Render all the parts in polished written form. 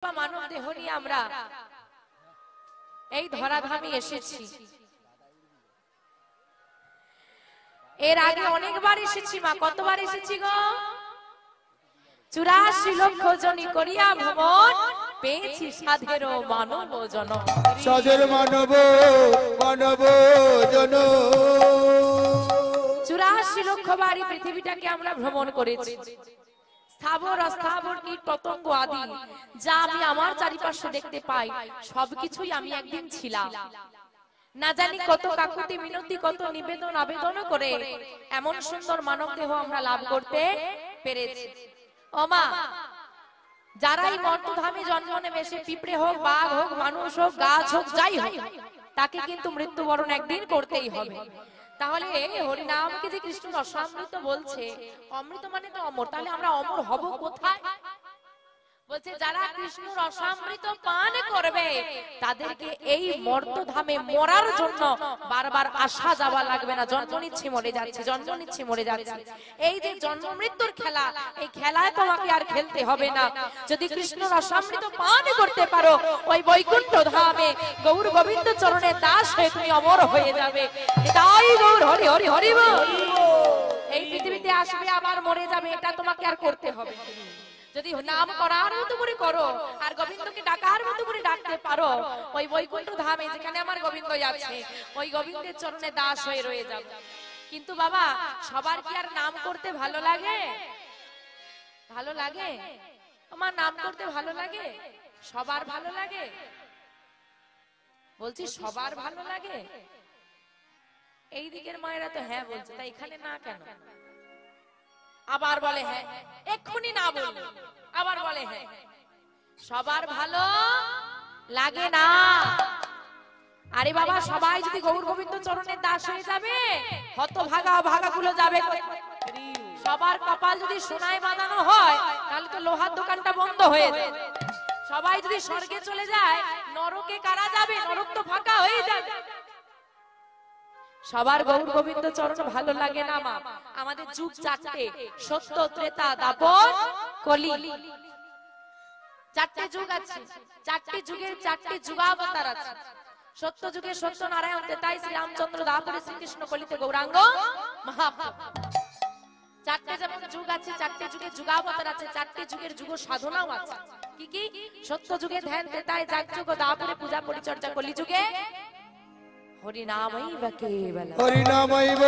মানব দেহ নিয়ে আমরা এই ধরাধামে এসেছি। এর আগে অনেকবার এসেছি মা, কতবার এসেছি গো? 84 লক্ষ জনি করিয়া ভ্রমণ, পেয়েছি সাধের মানব জনম। সাধের মানব মানব জন 84 লক্ষ বারই পৃথিবীটাকে আমরা ভ্রমণ করেছি। স্থাবর অস্থাবর কীট পতঙ্গ আদি যা আমি আমার চারিপাশে দেখতে পাই, সবকিছুই আমি একদিন ছিলাম। না জানি কত কাকুতি মিনতি, কত নিবেদন আবেদন করে এমন সুন্দর মানব দেহ আমরা লাভ করতে পেরেছি। ও মা, যারা এই মর্তধামে জন্ম নেবে, সে পিঁপড়ে হোক, বাঘ হোক, মানুষ হোক, গাছ হোক, যাই হোক, তাকে কিন্তু মৃত্যুবরণ একদিন করতেই হবে। তাহলে হরিনামকে যে কৃষ্ণ রসামৃত বলছে, অমৃত মানে তো অমর, তাহলে আমরা অমর হব কোথায়? বলছে যারা কৃষ্ণ রসামৃত পান করবে তাদেরকে এই মর্তধামে মরার জন্য বারবার আসা যাওয়া লাগবে না। জন্ম নিচ্ছে মরে যাচ্ছে, জন্ম নিচ্ছে মরে যাচ্ছে। এই যে জন্ম মৃত্যুর খেলা, এই খেলায় তোমাকে আর খেলতে হবে না। যদি কৃষ্ণ রসামৃত পান করতে পারো, ওই বৈকুণ্ঠ ধামে গৌর গোবিন্দ চরণে দাস হয়ে তুমি অমর হয়ে যাবে। তাই গৌর হরি হরি হরি বল। এই পৃথিবীতে আসবে আবার মরে যাবে, এটা তোমাকে আর করতে হবে। যদি নাম করার মতো করে করো আর গোবিন্দকে ডাকার মতো করে ডাকতে পারো, ওই বৈকুণ্ঠ ধামে যেখানে আমার গোবিন্দ আছে, ওই গোবিন্দের চরণে দাস হয়ে রয়ে যাবে। কিন্তু বাবা, সবার কি আর নাম করতে ভালো লাগে? ভালো লাগে? তোমার নাম করতে ভালো লাগে? সবার ভালো লাগে? বলছি সবার ভালো লাগে? এই দিকের মায়েরা তো হ্যাঁ বলছে, তাই এখানে না কেন? আবার বলে হ্যাঁ, এক্ষুনি না বলবে, আবার বলে হ্যাঁ। সবার ভালো লাগে না। আরে বাবা, সবাই যদি গৌর গোবিন্দ চরণের দাস হয়ে যাবে, হতভাগা ভাগাগুলো যাবে। সবার কপাল যদি সোনায় বাঁধানো হয়, তাহলে তো লোহার দোকানটা বন্ধ হয়ে যাবে। সবাই যদি স্বর্গে চলে যায়, নরকে কারা যাবে? নরক তো ফাঁকা হয়ে যাবে। সবার গৌর গোবিন্দ চরণ ভালো লাগে না মা। আমাদের যুগ চারটে, সত্য, ত্রেতা, দ্বাপর, কলি। চারটে যুগ আছে, চারটে যুগের চারটে যুগাবতার আছে। সত্য যুগে সত্য নারায়ণ, তেতাই শ্রীরামচন্দ্র, দ্বাপরে শ্রীকৃষ্ণ, কলিতে গৌরাঙ্গ মহাপ্রভু। চারটে যেমন যুগ আছে, চারটে যুগে যুগাবতার আছে, চারটে যুগের যুগ সাধনাও আছে। কি কি? সত্য যুগে ধ্যান, তেতাই যাগযুগ, দ্বাপরে পূজা পরিচর্যা, কলি যুগে হরিনামৈব কেবলম। হরিনামৈব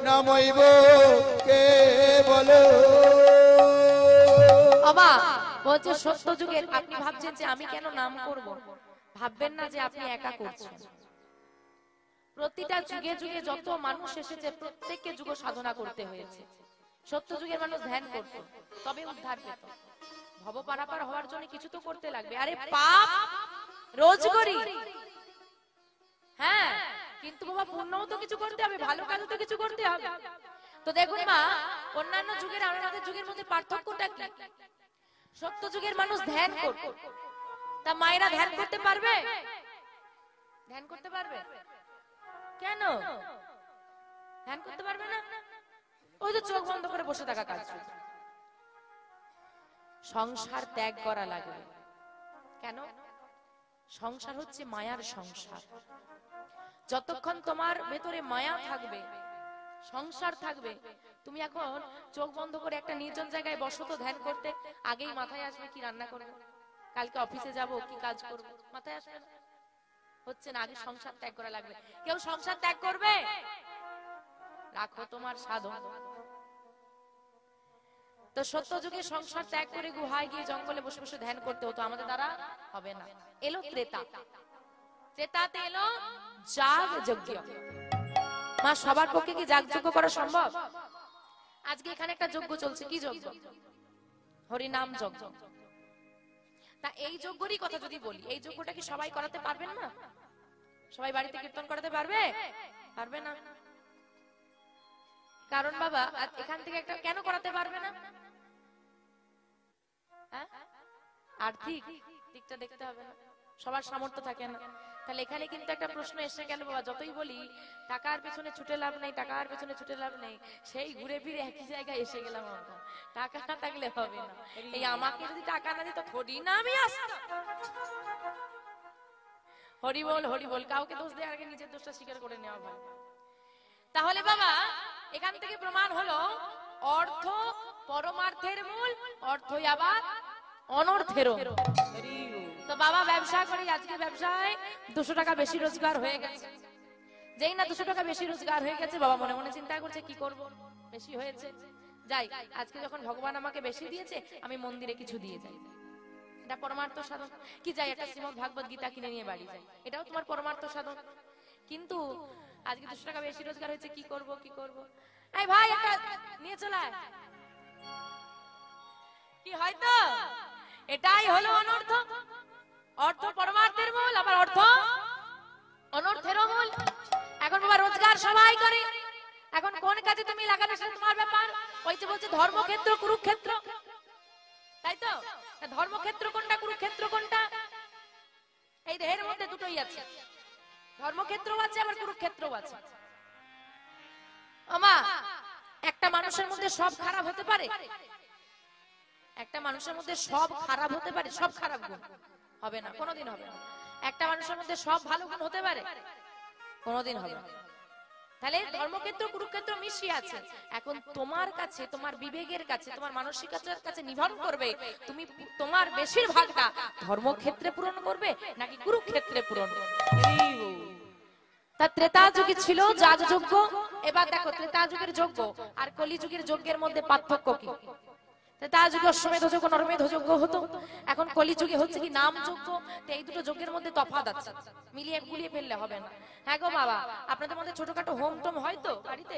নামৈব কেবল। বাবা বলছে সত্য যুগের, আপনি ভাবছেন যে আমি কেন নাম করব? ভাববেন না যে আপনি একা করছেন। প্রতিটা যুগে যুগে যত মানুষ এসেছে, প্রত্যেককে যুগ সাধনা করতে হয়েছে। সত্য যুগের মানুষ ধ্যান করত, তবে উদ্ধার পেত। ভব পারাপার হওয়ার জন্য কিছু তো করতে লাগবে। আরে পাপ রোজ করি, হ্যাঁ, কিন্তু বাবা পুণ্যও তো কিছু করতে হবে, ভালো কাজও তো কিছু করতে হবে। তো দেখুন মা, অন্যান্য যুগের আর আমাদের যুগের মধ্যে পার্থক্যটা কি? সত্য যুগের মানুষ ধ্যান করত, তা মায়েরা ধ্যান করতে পারবে? ধ্যান করতে পারবে? কেন ধ্যান করতে পারবে না? ওই তো চোখ বন্ধ করে বসে থাকা কাজ। সংসার ত্যাগ করা লাগবে। কেন? সংসার হচ্ছে মায়ার সংসার। যতক্ষণ তোমার ভেতরে মায়া থাকবে, সংসার থাকবে, তুমি এখন চোখ বন্ধ করে একটা নির্জন জায়গায় বসো তো ধ্যান করতে, আগেই মাথায় আসবে কি রান্না করবো, কালকে অফিসে যাব, কি কাজ করব, মাথায় আসবে না? হচ্ছে না। আগে সংসার ত্যাগ করা লাগবে। কেউ সংসার ত্যাগ করবে? রাখো তোমার সাধন। তো সত্য যুগে সংসার ত্যাগ করে গুহায় গিয়ে জঙ্গলে বসে বসে ধ্যান করতে হতো, আমাদের দ্বারা হবে না। এলো ত্রেতা, ত্রেতাতে এলো যাগ যজ্ঞ। মা, সবার পক্ষে কি যাগ যজ্ঞ করা সম্ভব? আজকে এখানে একটা যজ্ঞ চলছে, কি যজ্ঞ? হরিনাম যজ্ঞ। তা এই যজ্ঞেরই কথা যদি বলি, এই যজ্ঞটা কি সবাই করাতে পারবেন না? সবাই বাড়িতে কীর্তন করাতে পারবে? পারবে না। কারণ বাবা, এখান থেকে একটা কেন করাতে পারবে না? আর্থিক দিকটা দেখতে হবে না, সবার সামর্থ্য থাকে না। তাহলে এখানে কিন্তু একটা প্রশ্ন এসে গেল বাবা, যতই বলি টাকার পেছনে ছুটে লাভ নেই, টাকার পেছনে ছুটে লাভ নেই, সেই ঘুরে ফিরে একই জায়গায় এসে গেলাম আমরা। টাকা না থাকলে হবে না। এই আমাকে যদি টাকা না দিত থোড়ি না আমি আসতাম। হরি বল হরি বল, কাউকে দোষ দেওয়ার আগে নিজের দোষটা স্বীকার করে নেওয়া ভালো। তাহলে বাবা এখান থেকে প্রমাণ হলো অর্থ পরমার্থের মূল, অর্থই আবার অনর্থেরও। তো বাবা ব্যবসা করি, আজকে ব্যবসায় 200 টাকা বেশি রোজগার হয়ে গেছে। যেই না 200 টাকা বেশি রোজগার হয়ে গেছে, বাবা মনে মনে চিন্তা করছে কি করব, বেশি হয়েছে, যাই আজকে যখন ভগবান আমাকে বেশি দিয়েছে আমি মন্দিরে কিছু দিয়ে যাই, এটা পরমার্থ সাধন। কি যাই একটা শ্রীমদ্ ভাগবত গীতা কিনে নিয়ে বাড়ি যাই, এটাও তোমার পরমার্থ সাধন। কিন্তু আজকে 200 টাকা বেশি রোজগার হয়েছে, কি করব কি করব, এই ভাই একটা নিয়ে চলে আয়, কি হয়তো এটাই হলো অনর্থ। অর্থ পরমার্থের মূল, আবার অর্থ অনর্থেরও মূল। এখন বাবা রোজগার সবাই করে, এখন কোন কাজে তুমি লাগাবে সেটা তোমার ব্যাপার। ওই যে বলছে ধর্মক্ষেত্র কুরুক্ষেত্র, তাই তো? ধর্মক্ষেত্র কোনটা কুরুক্ষেত্র কোনটা? এই দেহের মধ্যে দুটোই আছে, ধর্মক্ষেত্রও আছে আবার কুরুক্ষেত্রও আছে। আমা একটা মানুষের মধ্যে সব খারাপ হতে পারে? একটা মানুষের মধ্যে সব খারাপ হতে পারে? সব খারাপ গুণ হবে না, কোনোদিন হবে না। একটা মানুষের মধ্যে সব ভালো গুণ হতে পারে? কোনোদিন হবে না। তাহলে ধর্মক্ষেত্র কুরুক্ষেত্র মিশিয়ে আছে। এখন তোমার কাছে, তোমার বিবেকের কাছে, তোমার মানসিকতার কাছে নির্ভর করবে তুমি তোমার বেশিরভাগটা ধর্মক্ষেত্রে পূরণ করবে নাকি কুরুক্ষেত্রে পূরণ করবে। তা ত্রেতা যুগে ছিল যাগযজ্ঞ, এবার দেখো ত্রেতা যুগের যজ্ঞ আর কলি যুগের যজ্ঞের মধ্যে পার্থক্য কি? ত্রেতা যুগে অশ্বমেধ যজ্ঞ নরমেধ যজ্ঞ হতো, এখন কলি যুগে হচ্ছে কি নাম যজ্ঞ। তো এই দুটো যজ্ঞের মধ্যে তফাৎ আছে, মিলিয়ে গুলিয়ে ফেললে হবে না। হ্যাঁ গো বাবা, আপনাদের মধ্যে ছোটখাটো হোম টোম হয়তো, বাড়িতে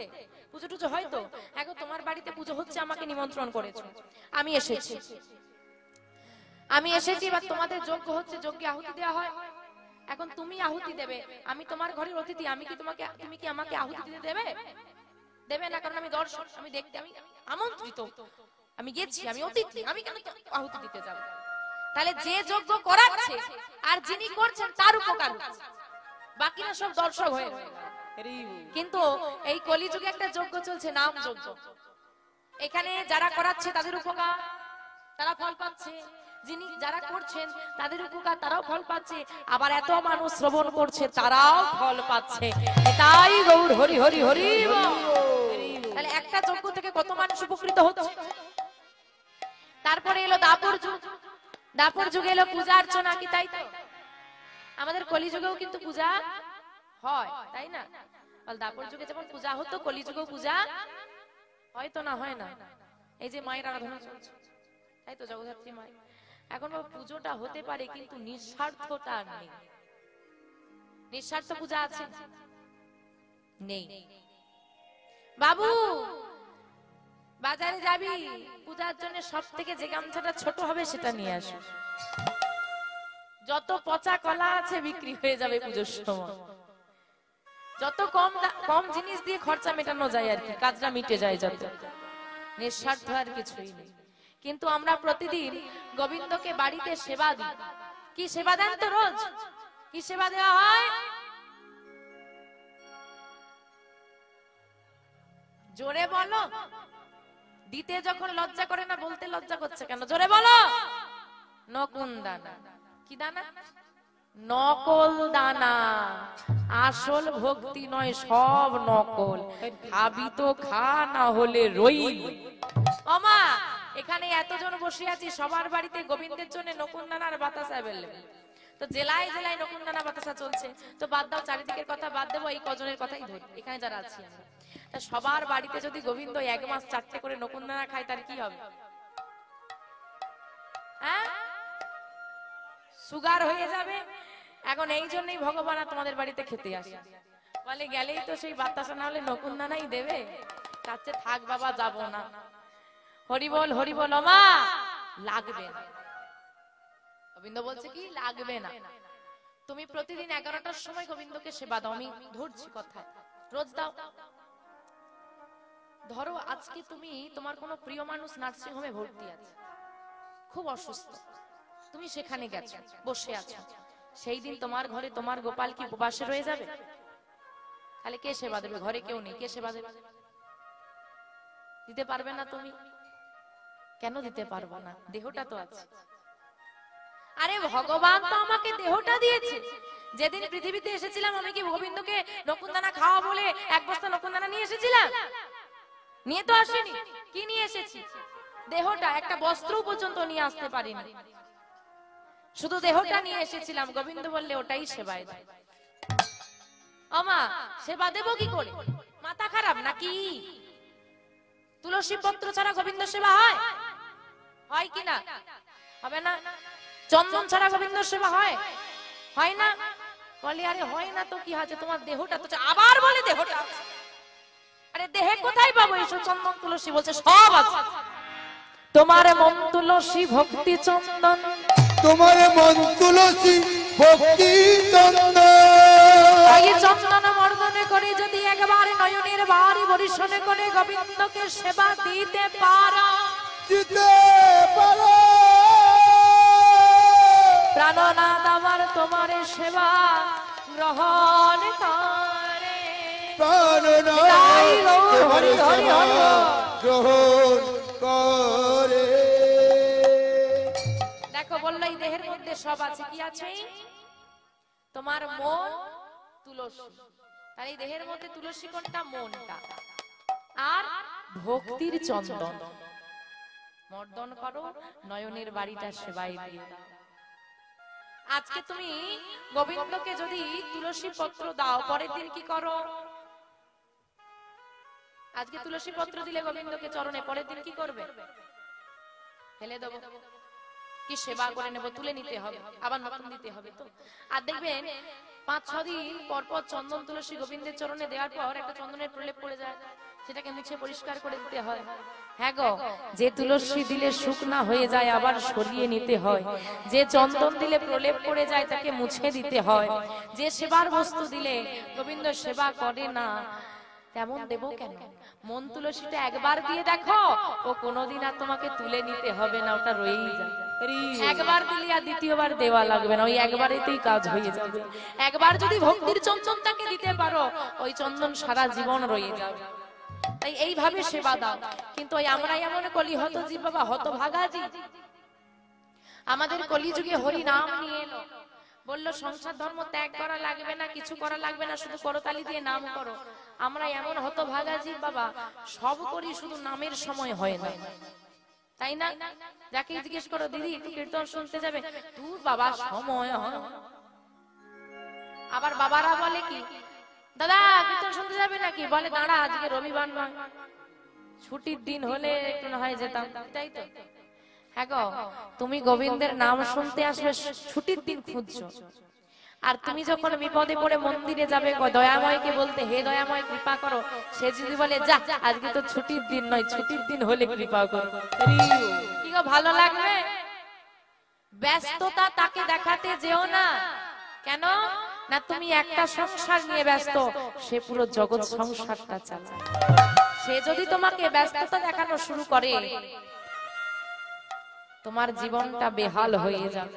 পুজো টুজো হয়তো। হ্যাঁ গো, তোমার বাড়িতে পুজো হচ্ছে, আমাকে নিমন্ত্রণ করেছো, আমি এসেছি, এবার তোমাদের যজ্ঞ হচ্ছে, যজ্ঞে আহুতি দেওয়া হয়। এখন তুমি আহুতি দেবে, আমি তোমার ঘরের অতিথি, আমি কি তোমাকে, তুমি কি আমাকে আহুতি দিতে দেবে? দেবে না, কারণ আমি দর্শক, আমি দেখতে, আমি আমন্ত্রিত, আমি গেছি, আমি অতিথি, আমি কেন আহুতি দিতে যাব? তাহলে যে যজ্ঞ করাচ্ছে আর যিনি করছেন তার উপকার হচ্ছে, বাকিরা সব দর্শক হয়ে রয়ে গেল। কিন্তু এই কলিযুগে একটা যজ্ঞ চলছে, নাম যজ্ঞ। এখানে যারা করাচ্ছে তাদের উপকার, তারা ফল পাচ্ছে, যিনি যারা করছেন তাদের উপকার, তারাও ফল পাচ্ছে, আবার এত মানুষ শ্রবণ করছে তারাও ফল পাচ্ছে। তাই গৌর হরি হরি হরি। তাহলে একটা যজ্ঞ থেকে কত মানুষ উপকৃত হচ্ছে। তারপরে এলো দাপর যুগ, দাপর যুগে এলো পূজা অর্চনা, কি তাই তো? আমাদের কলিযুগেও কিন্তু পূজা হয়, তাই না? দাপর যুগে যেমন পূজা হতো, কলিযুগেও পূজা হয়তো না, হয় না? এই যে মায়ের আরাধনা চলছে, তাই তো, জগদ্ধাত্রী মাই। এখন পুজোটা হতে পারে কিন্তু নিঃস্বার্থতা নেই। নিঃস্বার্থ পূজা আছে? নেই। বাবু বাজারে যাবি, পূজার জন্য সব থেকে যে গামছাটা ছোট হবে সেটা নিয়ে আসো। যত পচা কলা আছে বিক্রি হয়ে যাবে পুজোর সময়। যত কম জিনিস দিয়ে খরচা মেটানো যায় আর কি, কাজটা মিটে যায় যত। নিঃস্বার্থ আর কিছুই নেই। কিন্তু আমরা প্রতিদিন গোবিন্দকে বাড়িতে সেবা দিই। কি সেবা দেন তো রোজ? কি সেবা দেওয়া হয়? জোরে বলো। দিতে যখন লজ্জা করে না, বলতে লজ্জা করছে কেন? জোরে বলো। নকুন দানা। কি দানা? নকল দানা। আসল ভক্তি নয়, সব নকল। খাবি তো খা, না হলে রই। ওমা, এখানে এতজন বসে আছি, সবার বাড়িতে গোবিন্দের জন্য নকুন দানার বাতাসা অ্যাভেলেবল। তো জেলায় জেলায় নকুন দানা বাতাসা চলছে। তো বাদ দাও, চারিদিকের কথা বাদ দেবো, এই কজনের কথাই ধরি, এখানে যারা আছি আমরা। তা সবার বাড়িতে যদি গোবিন্দ 1 মাস 4টে করে নকুন দানা খায়, তার কি হবে? হ্যাঁ, সুগার হয়ে যাবে। এখন এই জন্যই ভগবান তোমাদের বাড়িতে খেতে আসে, বলে গেলেই তো সেই বাতাসা না হলে নকুন দানাই দেবে, তার চেয়ে থাক বাবা, যাবো না। হরি বল হরি বল। মা লাগবে না, গোবিন্দ বলছে কি লাগবে না। তুমি প্রতিদিন 11টার সময় গোবিন্দকে সেবা দাও, আমি ধরছি কথা, রোজ দাও। ধরো আজকে তুমি, তোমার কোনো প্রিয় মানুষ নার্সিং হোমে ভর্তি আছে, খুব অসুস্থ, তুমি সেখানে গেছো, বসে আছো, সেই দিন তোমার ঘরে তোমার গোপাল কি উপবাসে রয়ে যাবে? তাহলে কে সেবা দেবে? ঘরে কেউ নেই, কে সেবা দেবে? দিতে পারবে না তুমি? কেন দিতে পারবো না? দেহটা তো আছে। আরে ভগবান তো আমাকে দেহটা দিয়েছে। যেদিন পৃথিবীতে এসেছিলাম আমি কি গোবিন্দকে নকুনদানা খাওয়া বলে এক বস্তা নকুনদানা নিয়ে এসেছিলাম? নিয়ে তো আসিনি। কি নিয়ে এসেছি? দেহটা। একটা বস্ত্র পর্যন্ত নিয়ে আসতে পারিনি, শুধু দেহটা নিয়ে এসেছিলাম। গোবিন্দ বললে ওটাই সেবায় দেয়। আমা সেবা দেব কি করে? মাথা খারাপ নাকি? তুলসী পত্র ছাড়া গোবিন্দ সেবা হয়? হয় কি না? হবে না। চন্দন ছাড়া গোবিন্দ সেবা হয়? হয় না। বলে আরে হয় না তো কি আছে, তোমার দেহটা তো। আবার বলে দেহটা। আরে দেহে কোথায় পাবো এইসব চন্দন তুলসী? বলছে সব আছে। তোমার মন তুলসী ভক্তি চন্দন, তোমার মন তুলসী ভক্তি চন্দন। এই চন্দন মর্দনে করে যদি একবার নয়নের বাড়ি বরিশনে করে গোবিন্দকে সেবা দিতে পারো, দিতে পারো। প্রাণনাথ আমার তোমার সেবা গ্রহণ করে। প্রাণনাথ তোমার সেবা গ্রহণ করে। দেখো বললো এই দেহের মধ্যে সব আছে। কি আছে? তোমার মন তুলসী। আর এই দেহের মধ্যে তুলসী কোনটা? মনটা। আর ভক্তির চন্দন মর্দন করো, নয়নের বাড়িটা সেবায় দিয়ে দাও। আজকে তুমি গোবিন্দকে যদি তুলসী পত্র দাও, পরের দিন কি করো? আজকে তুলসী পত্র দিলে গোবিন্দকে চরণে, পরের দিন কি করবে? ফেলে দেবো। কি সেবা করে নেবো? তুলে নিতে হবে, আবার নতুন দিতে হবে তো। আর দেখবেন 5-6 দিন পর পর চন্দন তুলসী গোবিন্দের চরণে দেওয়ার পর একটা চন্দনের প্রলেপ পড়ে যায়, সেটাকে মুছে পরিষ্কার করে দিতে হয়। হ্যাঁ গো, যে তুলসী দিলে শুকনা হয়ে যায় আবার সরিয়ে নিতে হয়, যে চন্দন দিলে প্রলেপ পড়ে যায় তাকে মুছে দিতে হয়, যে সেবার বস্তু দিলে গোবিন্দ সেবা করে না তেমন দেব কেন? মন তুলসীটা একবার দিয়ে দেখো, ও কোনোদিন আর তোমাকে তুলে নিতে হবে না, ওটা রয়েই যাবে। একবার দিলে আর দ্বিতীয়বার দেওয়া লাগবে না, ওই একবারেতেই কাজ হয়ে যাবে। একবার যদি ভক্তির চন্দনটাকে দিতে পারো, ওই চন্দন সারা জীবন রয়ে যাবে। তাই এইভাবে সেবা দাও। কিন্তু আমরা এমন কলি হত জি বাবা, হত ভাগাজি। আমাদের কলিযুগে হরি নাম নিয়ে এলো, বললো সংসার ধর্ম ত্যাগ করা লাগবে না, কিছু করা লাগবে না, শুধু করতালি দিয়ে নাম করো। আমরা এমন হত ভাগাজি বাবা, সব করি শুধু নামের সময় হয় না, তাই না? যাকে জিজ্ঞেস করো দিদি একটু কীর্তন শুনতে যাবে, তুই বাবা সময় হয়। আবার বাবারা বলে কি, দাদা কীর্তন শুনতে যাবে নাকি? বলে দাঁড়া আজকে রবিবার নয়, ছুটির দিন হলে একটু না হয় যেতাম। তাই তো? হ্যাঁ গো, তুমি গোবিন্দের নাম শুনতে আসবে, ছুটির দিন খুঁজছো। আর তুমি যখন বিপদে পড়ে মন্দিরে যাবে দয়াময়কে বলতে, হে দয়াময় কৃপা করো, সে যদি বলে যা আজকে তো ছুটির দিন নয়, ছুটির দিন হলে কৃপা করো, কি গো ভালো লাগবে? ব্যস্ততা তাকে দেখাতে যেও না। কেন না? তুমি একটা সংসার নিয়ে ব্যস্ত, সে পুরো জগৎ সংসারটা চালায়। সে যদি তোমাকে ব্যস্ততা দেখানো শুরু করে, তোমার জীবনটা বেহাল হয়ে যাবে।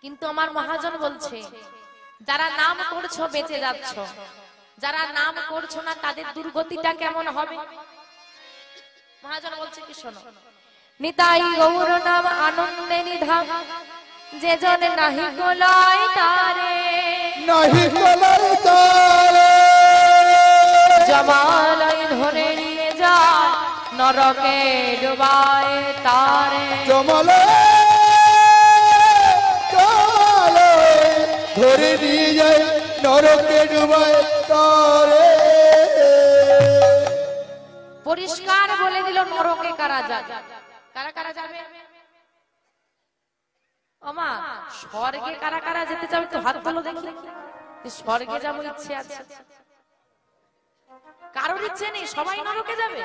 কিন্তু আমার মহাজন বলছে, যারা নাম করছো বেঁচে যাচ্ছ, যারা নাম করছো না তাদের দুর্গতিটা কেমন হবে? মহাজন বলছে কি শোনো, নিতাই গৌর নাম আনন্দে নিধাম, যে জন নাহি কোলায় তারে, নাহি কোলায় তারে, জমালয় ধরে নিয়ে যায় নরকে ডুবায় তারে, জমালয় ধরে নিয়ে যায় নরকে ডুবায় তারে। পরিষ্কার বলে দিল নরকে কারা যাবে। কারা কারা যাবে? ওমা স্বর্গে কারা কারা যেতে চাও একটু হাত তোলো দেখি। স্বর্গে যাবো ইচ্ছে আছে? কারোর ইচ্ছে নেই, সবাই নরকে যাবে।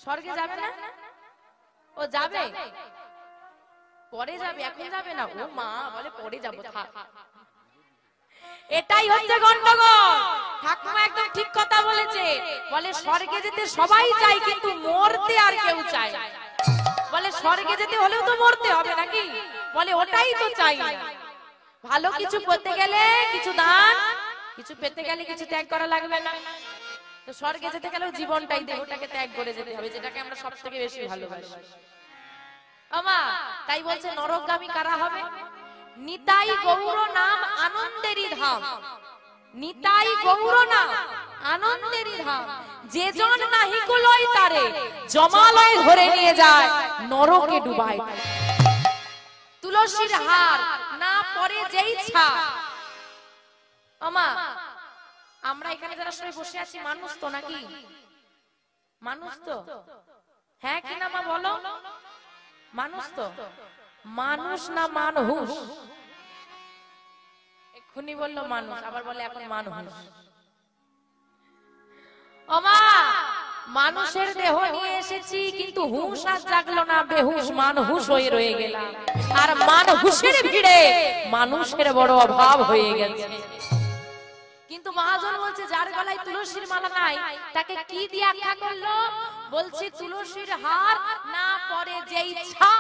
স্বর্গে যাবে না? ও যাবে, পরে যাবে, এখন যাবে না। ও মা বলে পরে যাবো, থাক। এটাই হচ্ছে গন্ডগোল। ঠাকুমা একদম ঠিক কথা বলেছে, বলে স্বর্গে যেতে সবাই চায় কিন্তু মরতে আর কেউ চায়। বলে স্বর্গে যেতে হলেও তো মরতে হবে নাকি? বলে ওটাই তো চাই না। ভালো কিছু করতে গেলে কিছু দান, কিছু পেতে গেলে কিছু ত্যাগ করা লাগবে না? তো স্বর্গে যেতে গেলেও জীবনটাই দেহটাকে ত্যাগ করে যেতে হবে, যেটাকে আমরা সব থেকে বেশি ভালোবাসি। আমা তাই বলছে নরকগামী কারা হবে? নিতাই গৌর নাম আনন্দেরই ধাম, নিতাই গৌর নাম আনন্দেরই ধাম, যে জন নাহি কুলয় তারে জমালয় ধরে নিয়ে যায় নরকে ডুবায়। তুলসীর হার না পরে যেই ছা। আমা আমরা এখানে যারা সবাই বসে আছি মানুষ তো নাকি? মানুষ তো? হ্যাঁ কি না মা বলো? মানুষ তো? মানুষ না মানহুস? এক্ষুনি বললো মানুষ, আবার বলে এখন মানহুস। ওমা মানুষের দেহ নিয়ে এসেছি, কিন্তু হুঁশ আর জাগলো না, বেহুশ মানহুস হয়ে রয়ে গেলাম। আর মানহুসের ভিড়ে মানুষের বড় অভাব হয়ে গেছে। কিন্তু মহাজন বলছে যার গলায় তুলসীর মালা নাই তাকে কি দিয়ে আখ্যা করলো? বলছে তুলসীর হার না পরে যেই ছা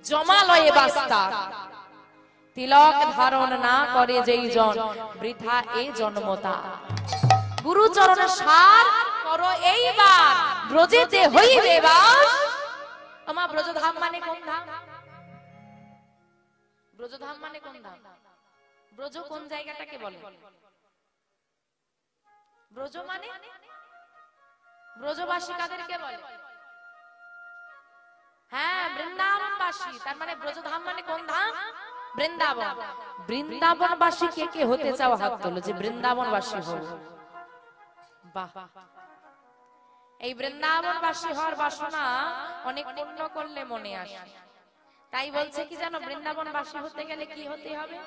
জমালয়ে বাস্তা, তিলক ধারণ না করে যেই জন বৃথা এ জন্মতা। গুরুচরণ সার করো এইবার ব্রজেতে হইবে বাস। আমা ব্রজধাম মানে কোন ধাম? ব্রজধাম মানে কোন ধাম? ব্রজ কোন জায়গাটাকে বলে? ব্রজ মানে ব্রজবাসী কাদেরকে বলে? হ্যাঁ বৃন্দাবনবাসী। তার মানে ব্রজধাম মানে কোন ধাম? বৃন্দাবন। বৃন্দাবনবাসী কে কে হতে চাও হাত তোলো যে বৃন্দাবনবাসী হও। বাহ, এই বৃন্দাবনবাসী হওয়ার বাসনা অনেক পূর্ণ করলে মনে আসে। তাই বলছে কি জানো, বৃন্দাবনবাসী হতে গেলে কি হতে হবে?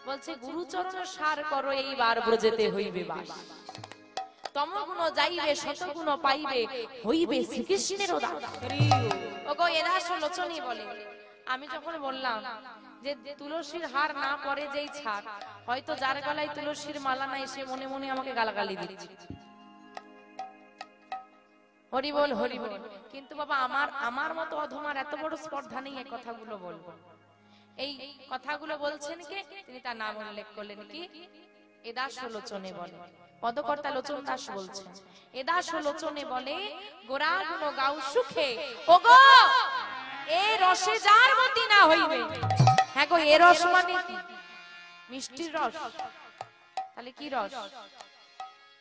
বলছে গুরুচরণ সার করো এইবার ব্রজেতে হইবে বাস। তমগুণ যাইবে শতগুণ পাইবে হইবে শ্রীকৃষ্ণের দাস। ওগো এদাস লোচনী বলে, আমি যখন বললাম যে তুলসীর হার না পরে যেই ছাড়, হয়তো যার গলায় তুলসীর মালা নাই সে মনে মনে আমাকে গালাগালি দিচ্ছে। হরি বল হরি বল। কিন্তু বাবা আমার মতো অধমার এত বড় স্পর্ধা নেই এই কথাগুলো বলবো। এই কথাগুলো বলছেন কে? তিনি তার নাম উল্লেখ করলেন কি? এদাস লোচনে বলে, পদকর্তা লোচন দাস বলছেন। এদাস লোচনে বলে গোরা গুণ গাও সুখে। ওগো এই রসে যার মতি না হইবে। হ্যাঁ গো, এ রস মানে কি? মিষ্টির রস। তাহলে কি রস?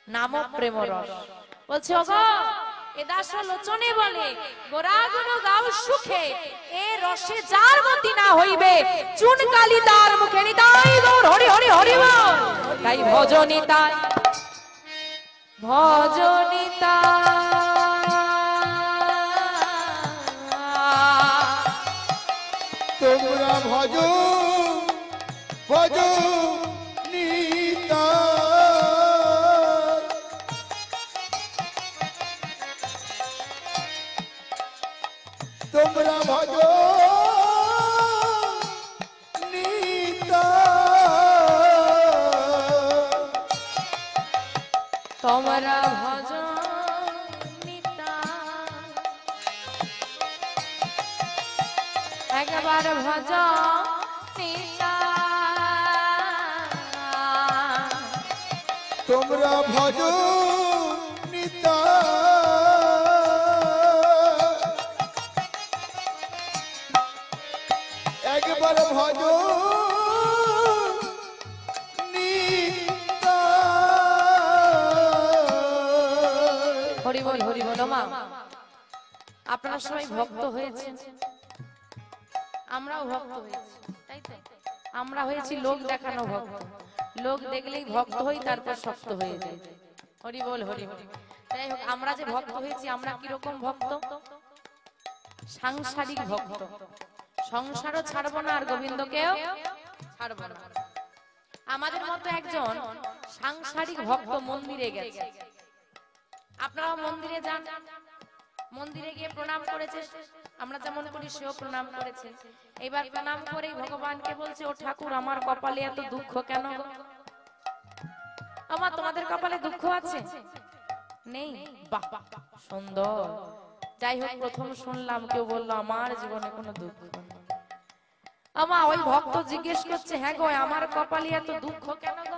নাম প্রেম রস। বলছে ওগো এদাস লোচনে বলে গোরা গুণ গাও সুখে, এ রসে যার মতি না হইবে চুন কালি তার মুখে নিতাই গৌর হরি হরি হরি বল। তাই ভজনিতাই ভজনিতাই তোমরা ভজ ভজ নিতাই। তোমরা ভজ তোমরা ভজ একবার ভজ তোমরা ভজ নিতা। একবার ভজ নিতা। হরি বল হরি বল। মা আপনারা সবাই ভক্ত হয়েছেন, আমরাও ভক্ত হয়েছি, তাই তো? আমরা হয়েছি লোক দেখানো ভক্ত। লোক দেখলেই ভক্ত হই, তারপর শক্ত হয়ে যায়। হরি বল হরি বল। যাই হোক, আমরা যে ভক্ত হয়েছি আমরা কিরকম ভক্ত? সাংসারিক ভক্ত। সংসারও ছাড়বো না আর গোবিন্দকেও ছাড়বো না। আমাদের মতো একজন সাংসারিক ভক্ত মন্দিরে গেছে। আপনারাও মন্দিরে যান, মন্দিরে গিয়ে প্রণাম করেছে, আমরা যেমন করি সেও প্রণাম করেছে। এবার প্রণাম করে ভগবানকে বলছে, ও ঠাকুর আমার কপালে এত দুঃখ কেন? আমার তোমাদের কপালে দুঃখ আছে? নেই? বাহ সুন্দর। যাই হোক, প্রথম শুনলাম কেউ বললো আমার জীবনে কোনো দুঃখ নেই। আমা ওই ভক্ত জিজ্ঞেস করছে, হ্যাঁ গো আমার কপালে এত দুঃখ কেন গো?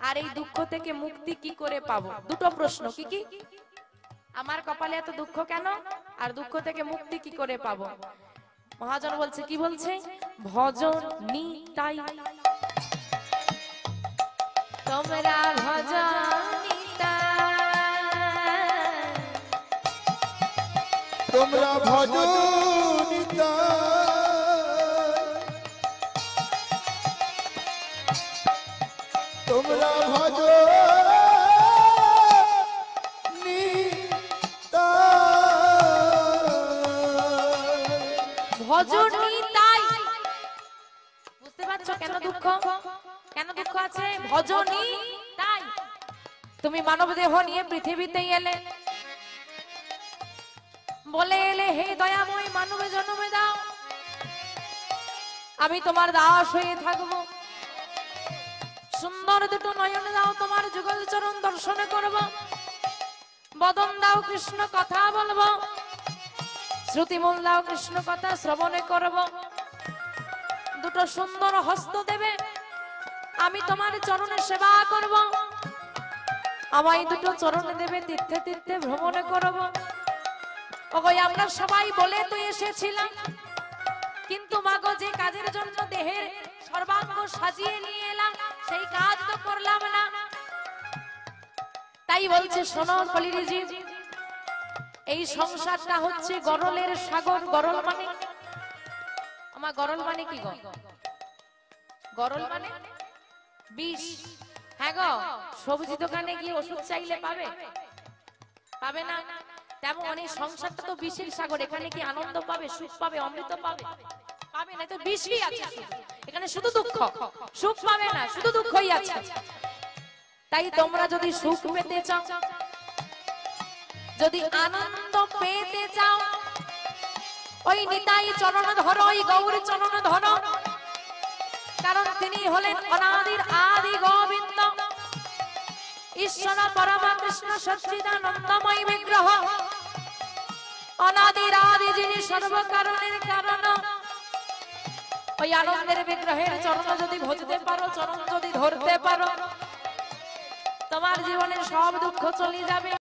আর এই দুঃখ থেকে মুক্তি কি করে পাবো? দুটো প্রশ্ন। কি কি? আমার কপালে এত দুঃখ কেন, আর দুঃখ থেকে মুক্তি কি করে পাবো? মহাজন বলছে, কি বলছে? ভজন নিতাই, তোমরা ভজন নিতাই, তোমরা ভজন নিতাই, তোমরা ভজন ভজন নিতাই। বুঝতে পারছো কেন দুঃখ? কেন দুঃখ আছে? ভজনই তাই। তুমি মানব দেহ নিয়ে পৃথিবীতে এলে, বলে এলে হে দয়াময় মানবে জন্মে দাও, আমি তোমার দাস হয়ে থাকবো। সুন্দর দুটো নয়ন দাও, তোমার যুগল চরণ দর্শন করব। বদন দাও, কৃষ্ণ কথা বলবো। শ্রুতিমূল দাও, কৃষ্ণ কথা শ্রবণে করব। দুটো সুন্দর হস্ত দেবে, আমি তোমার চরণে সেবা করব। আমায় দুটো চরণে দেবে, তীর্থে তীর্থে ভ্রমণে করব। ওগো আমরা সবাই বলে তো এসেছিলাম, কিন্তু মাগো যে কাজের জন্য দেহের সর্বাঙ্গ সাজিয়ে নিয়ে এলাম, সেই কাজ তো করলাম না। তাই বলছে, শোনো কলিরিজি, এই সংসারটা হচ্ছে গরলের সাগর। গরল মানে আমার গরল মানে কি গো? গরল মানে বিষ। হ্যাঁ গো, সবজি দোকানে গিয়ে ওষুধ চাইলে পাবে? পাবে না। তেমন এই সংসারটা তো বিষের সাগর। এখানে কি আনন্দ পাবে, সুখ পাবে, অমৃত পাবে? পাবে না, তো বিষই আছে। এখানে শুধু দুঃখ, সুখ পাবে না, শুধু দুঃখই আছে। তাই তোমরা যদি সুখ পেতে চাও, যদি আনন্দ পেতে চাও, ওই নিতাই চরণ ধরো, ওই গৌরী চরণ ধরো। কারণ তিনি হলেন অনাদির আদি গোবিন্দ, ঈশ্বর পরমা কৃষ্ণ সচ্চিদানন্দময় বিগ্রহ। অনাদির আদি যিনি সর্বকারণের কারণ। ওই আনন্দের বিগ্রহের চরণ যদি ভজতে পারো, চরণ যদি ধরতে পারো, তোমার জীবনের সব দুঃখ চলে যাবে।